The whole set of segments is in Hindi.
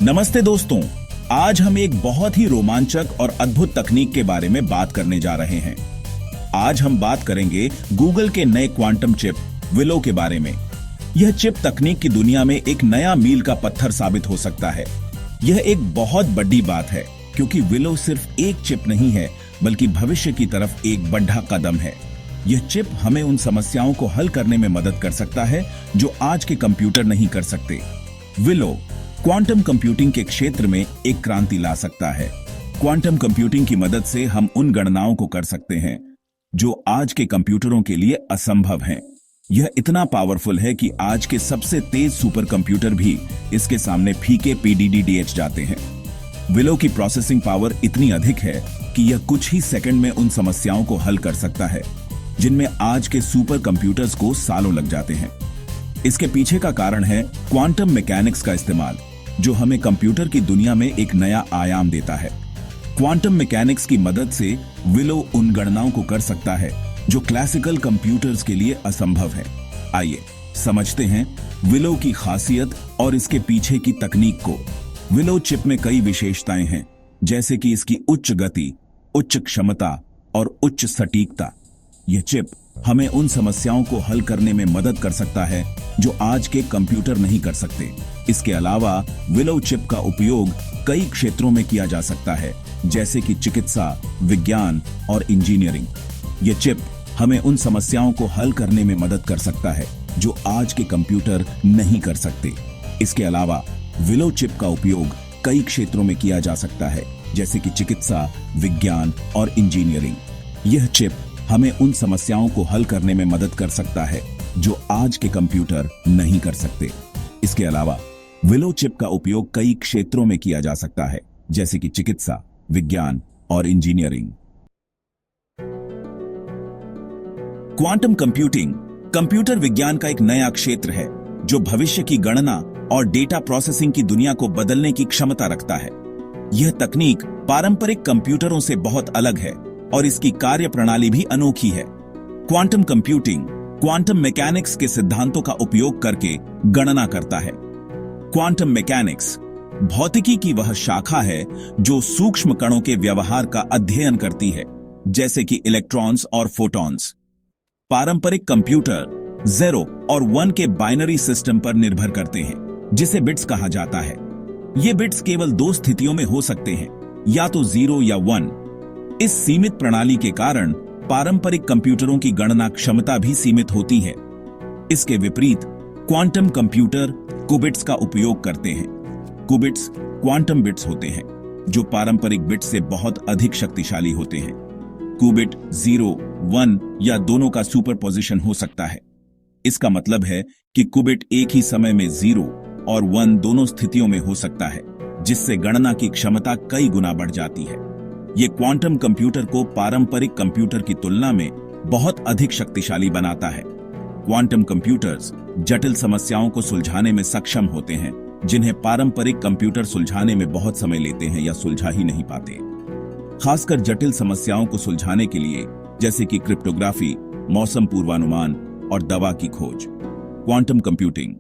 नमस्ते दोस्तों, आज हम एक बहुत ही रोमांचक और अद्भुत तकनीक के बारे में बात करने जा रहे हैं। आज हम बात करेंगे गूगल के नए क्वांटम चिप विलो के बारे में। यह चिप तकनीक की दुनिया में एक नया मील का पत्थर साबित हो सकता है। यह एक बहुत बड़ी बात है क्योंकि विलो सिर्फ एक चिप नहीं है बल्कि भविष्य की तरफ एक बड़ा कदम है। यह चिप हमें उन समस्याओं को हल करने में मदद कर सकता है जो आज के कंप्यूटर नहीं कर सकते। विलो क्वांटम कंप्यूटिंग के क्षेत्र में एक क्रांति ला सकता है। क्वांटम कंप्यूटिंग की मदद से हम उन गणनाओं को कर सकते हैं जो आज के कंप्यूटरों के लिए असंभव हैं। यह इतना पावरफुल है कि आज के सबसे तेज सुपर कंप्यूटर भी इसके सामने फीके पीडीडीडीएच जाते हैं। विलो की प्रोसेसिंग पावर इतनी अधिक है कि यह कुछ ही सेकंड में उन समस्याओं को हल कर सकता है जिनमें आज के सुपर कंप्यूटर्स को सालों लग जाते हैं। इसके पीछे का कारण है क्वांटम मैकेनिक्स का इस्तेमाल, जो हमें कंप्यूटर की दुनिया में एक नया आयाम देता है। क्वांटम मैकेनिक्स की मदद से विलो उन गणनाओं को कर सकता है जो क्लासिकल कंप्यूटर्स के लिए असंभव है। आइए समझते हैं विलो की खासियत और इसके पीछे की तकनीक को। विलो चिप में कई विशेषताएं हैं, जैसे कि इसकी उच्च गति, उच्च क्षमता और उच्च सटीकता। यह चिप हमें उन समस्याओं को हल करने में मदद कर सकता है जो आज के कंप्यूटर नहीं कर सकते। इसके अलावा विलो चिप का उपयोग कई क्षेत्रों में किया जा सकता है, जैसे कि चिकित्सा, विज्ञान और इंजीनियरिंग। यह चिप हमें उन समस्याओं को हल करने में मदद कर सकता है जो आज के कंप्यूटर नहीं कर सकते। इसके अलावा विलो चिप का उपयोग कई क्षेत्रों में किया जा सकता है, जैसे कि चिकित्सा, विज्ञान और इंजीनियरिंग। यह चिप हमें उन समस्याओं को हल करने में मदद कर सकता है जो आज के कंप्यूटर नहीं कर सकते। इसके अलावा विलो चिप का उपयोग कई क्षेत्रों में किया जा सकता है, जैसे कि चिकित्सा, विज्ञान और इंजीनियरिंग। क्वांटम कंप्यूटिंग कंप्यूटर विज्ञान का एक नया क्षेत्र है जो भविष्य की गणना और डेटा प्रोसेसिंग की दुनिया को बदलने की क्षमता रखता है। यह तकनीक पारंपरिक कंप्यूटरों से बहुत अलग है और इसकी कार्यप्रणाली भी अनोखी है। क्वांटम कंप्यूटिंग क्वांटम मैकेनिक्स के सिद्धांतों का उपयोग करके गणना करता है। क्वांटम मैकेनिक्स भौतिकी की वह शाखा है जो सूक्ष्म कणों के व्यवहार का अध्ययन करती है, जैसे कि इलेक्ट्रॉन्स और फोटॉन्स। पारंपरिक कंप्यूटर 0 और 1 के बाइनरी सिस्टम पर निर्भर करते हैं, जिसे बिट्स कहा जाता है। ये बिट्स केवल दो स्थितियों में हो सकते हैं, या तो 0 या 1। इस सीमित प्रणाली के कारण पारंपरिक कंप्यूटरों की गणना क्षमता भी सीमित होती है। इसके विपरीत क्वांटम कंप्यूटर कुबिट्स का उपयोग करते हैं। कुबिट्स क्वांटम बिट्स होते हैं जो पारंपरिक बिट्स से बहुत अधिक शक्तिशाली होते हैं। कुबिट 0, 1 या दोनों का सुपरपोजिशन हो सकता है। इसका मतलब है कि कुबिट एक ही समय में 0 और 1 दोनों स्थितियों में हो सकता है, जिससे गणना की क्षमता कई गुना बढ़ जाती है। यह क्वांटम कंप्यूटर को पारंपरिक कंप्यूटर की तुलना में बहुत अधिक शक्तिशाली बनाता है। क्वांटम कंप्यूटर्स जटिल समस्याओं को सुलझाने में सक्षम होते हैं, जिन्हें पारंपरिक कंप्यूटर सुलझाने में बहुत समय लेते हैं या सुलझा ही नहीं पाते। खासकर जटिल समस्याओं को सुलझाने के लिए, जैसे कि क्रिप्टोग्राफी, मौसम पूर्वानुमान और दवा की खोज। क्वांटम कंप्यूटिंग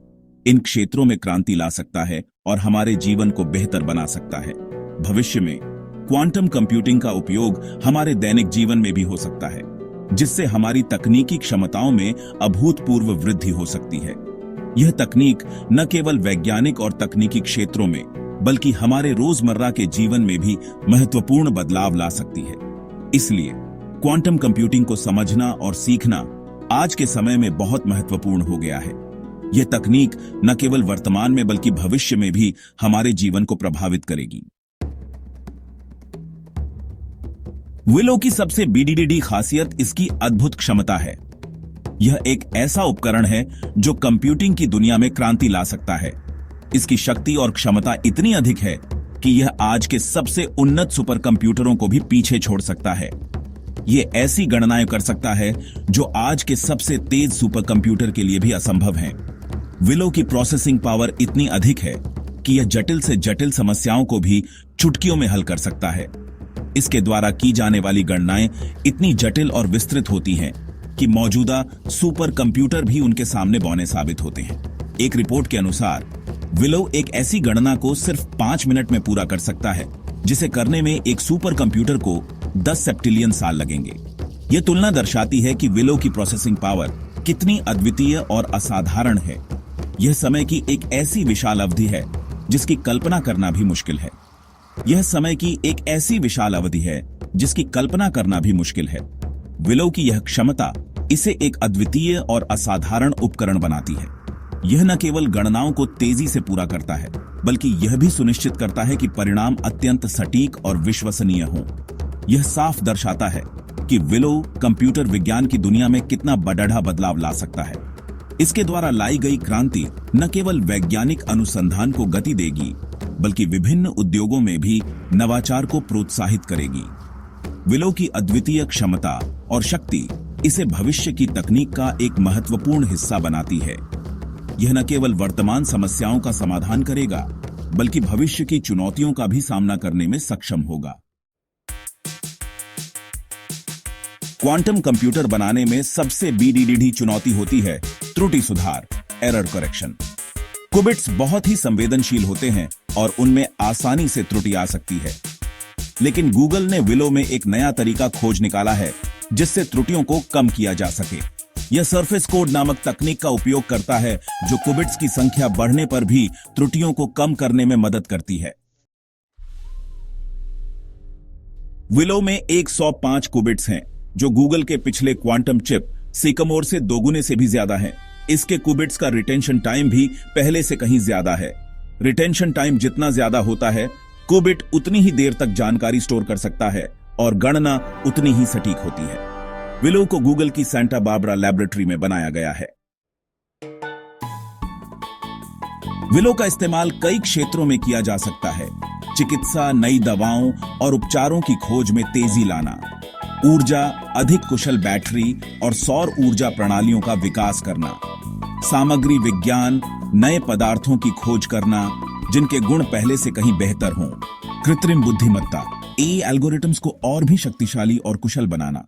इन क्षेत्रों में क्रांति ला सकता है और हमारे जीवन को बेहतर बना सकता है। भविष्य में क्वांटम कंप्यूटिंग का उपयोग हमारे दैनिक जीवन में भी हो सकता है, जिससे हमारी तकनीकी क्षमताओं में अभूतपूर्व वृद्धि हो सकती है। यह तकनीक न केवल वैज्ञानिक और तकनीकी क्षेत्रों में, बल्कि हमारे रोजमर्रा के जीवन में भी महत्वपूर्ण बदलाव ला सकती है। इसलिए क्वांटम कंप्यूटिंग को समझना और सीखना आज के समय में बहुत महत्वपूर्ण हो गया है। यह तकनीक न केवल वर्तमान में बल्कि भविष्य में भी हमारे जीवन को प्रभावित करेगी। विलो की सबसे बड़ी खासियत इसकी अद्भुत क्षमता है। यह एक ऐसा उपकरण है जो कंप्यूटिंग की दुनिया में क्रांति ला सकता है। इसकी शक्ति और क्षमता इतनी अधिक है कि यह आज के सबसे उन्नत सुपर कंप्यूटरों को भी पीछे छोड़ सकता है। यह ऐसी गणनाएं कर सकता है जो आज के सबसे तेज सुपर कंप्यूटर के लिए भी असंभव हैं। विलो की प्रोसेसिंग पावर इतनी अधिक है कि यह जटिल से जटिल समस्याओं को भी चुटकियों में हल कर सकता है। इसके द्वारा की जाने वाली गणनाएं इतनी जटिल और विस्तृत होती हैं कि मौजूदा सुपर कंप्यूटर भी उनके सामने बौने साबित होते हैं। एक रिपोर्ट के अनुसार विलो एक ऐसी गणना को सिर्फ 5 मिनट में पूरा कर सकता है जिसे करने में एक सुपर कंप्यूटर को 10 सेप्टिलियन साल लगेंगे। यह तुलना दर्शाती है कि विलो की प्रोसेसिंग पावर कितनी अद्वितीय और असाधारण है। यह समय की एक ऐसी विशाल अवधि है जिसकी कल्पना करना भी मुश्किल है। यह समय की एक ऐसी विशाल अवधि है जिसकी कल्पना करना भी मुश्किल है। विलो की यह क्षमता इसे एक अद्वितीय और असाधारण उपकरण बनाती है। यह न केवल गणनाओं को तेजी से पूरा करता है, बल्कि यह भी सुनिश्चित करता है कि परिणाम अत्यंत सटीक और विश्वसनीय हों। यह साफ दर्शाता है कि विलो कंप्यूटर विज्ञान की दुनिया में कितना बड़ा बदलाव ला सकता है। इसके द्वारा लाई गई क्रांति न केवल वैज्ञानिक अनुसंधान को गति देगी, बल्कि विभिन्न उद्योगों में भी नवाचार को प्रोत्साहित करेगी। विलो की अद्वितीय क्षमता और शक्ति इसे भविष्य की तकनीक का एक महत्वपूर्ण हिस्सा बनाती है। यह न केवल वर्तमान समस्याओं का समाधान करेगा, बल्कि भविष्य की चुनौतियों का भी सामना करने में सक्षम होगा। क्वांटम कंप्यूटर बनाने में सबसे बड़ी चुनौती होती है त्रुटि सुधार, एरर करेक्शन। क्यूबिट्स बहुत ही संवेदनशील होते हैं और उनमें आसानी से त्रुटि आ सकती है। लेकिन गूगल ने विलो में एक नया तरीका खोज निकाला है जिससे त्रुटियों को कम किया जा सके। यह सरफेस कोड नामक तकनीक का उपयोग करता है जो क्यूबिट्स की संख्या बढ़ने पर भी त्रुटियों को कम करने में मदद करती है। विलो में 105 क्यूबिट्स हैं, जो गूगल के पिछले क्वांटम चिप सिकामोर से 2 गुने से भी ज्यादा है। इसके क्यूबिट्स का रिटेंशन टाइम भी पहले से कहीं ज्यादा है। रिटेंशन टाइम जितना ज्यादा होता है, क्यूबिट उतनी ही देर तक जानकारी स्टोर कर सकता है और गणना उतनी ही सटीक होती है। विलो को गूगल की सेंटा बारबरा लैबोरेटरी में बनाया गया है। विलो का इस्तेमाल कई क्षेत्रों में किया जा सकता है। चिकित्सा, नई दवाओं और उपचारों की खोज में तेजी लाना, ऊर्जा, अधिक कुशल बैटरी और सौर ऊर्जा प्रणालियों का विकास करना, सामग्री विज्ञान, नए पदार्थों की खोज करना जिनके गुण पहले से कहीं बेहतर हों, कृत्रिम बुद्धिमत्ता, एआई एल्गोरिथम्स को और भी शक्तिशाली और कुशल बनाना।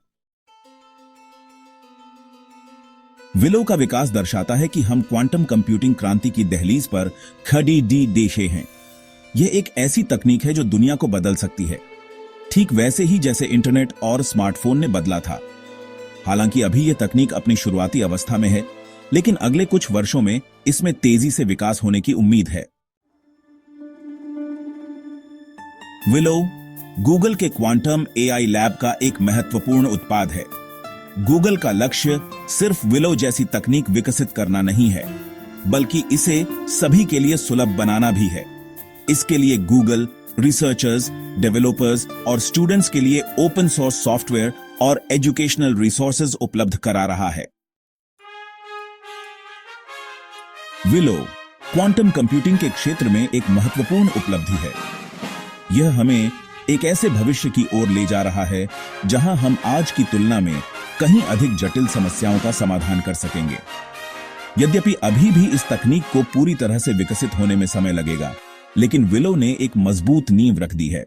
विलो का विकास दर्शाता है कि हम क्वांटम कंप्यूटिंग क्रांति की दहलीज पर खड़ी देशे हैं। यह एक ऐसी तकनीक है जो दुनिया को बदल सकती है, ठीक वैसे ही जैसे इंटरनेट और स्मार्टफोन ने बदला था। हालांकि अभी यह तकनीक अपनी शुरुआती अवस्था में है, लेकिन अगले कुछ वर्षों में इसमें तेजी से विकास होने की उम्मीद है। विलो गूगल के क्वांटम एआई लैब का एक महत्वपूर्ण उत्पाद है। गूगल का लक्ष्य सिर्फ विलो जैसी तकनीक विकसित करना नहीं है, बल्कि इसे सभी के लिए सुलभ बनाना भी है। इसके लिए गूगल रिसर्चर्स, डेवलपर्स और स्टूडेंट्स के लिए ओपन सोर्स सॉफ्टवेयर और एजुकेशनल रिसोर्सेज उपलब्ध करा रहा है। विलो क्वांटम कंप्यूटिंग के क्षेत्र में एक महत्वपूर्ण उपलब्धि है। यह हमें एक ऐसे भविष्य की ओर ले जा रहा है जहां हम आज की तुलना में कहीं अधिक जटिल समस्याओं का समाधान कर सकेंगे। यद्यपि अभी भी इस तकनीक को पूरी तरह से विकसित होने में समय लगेगा, लेकिन विलो ने एक मजबूत नींव रख दी है।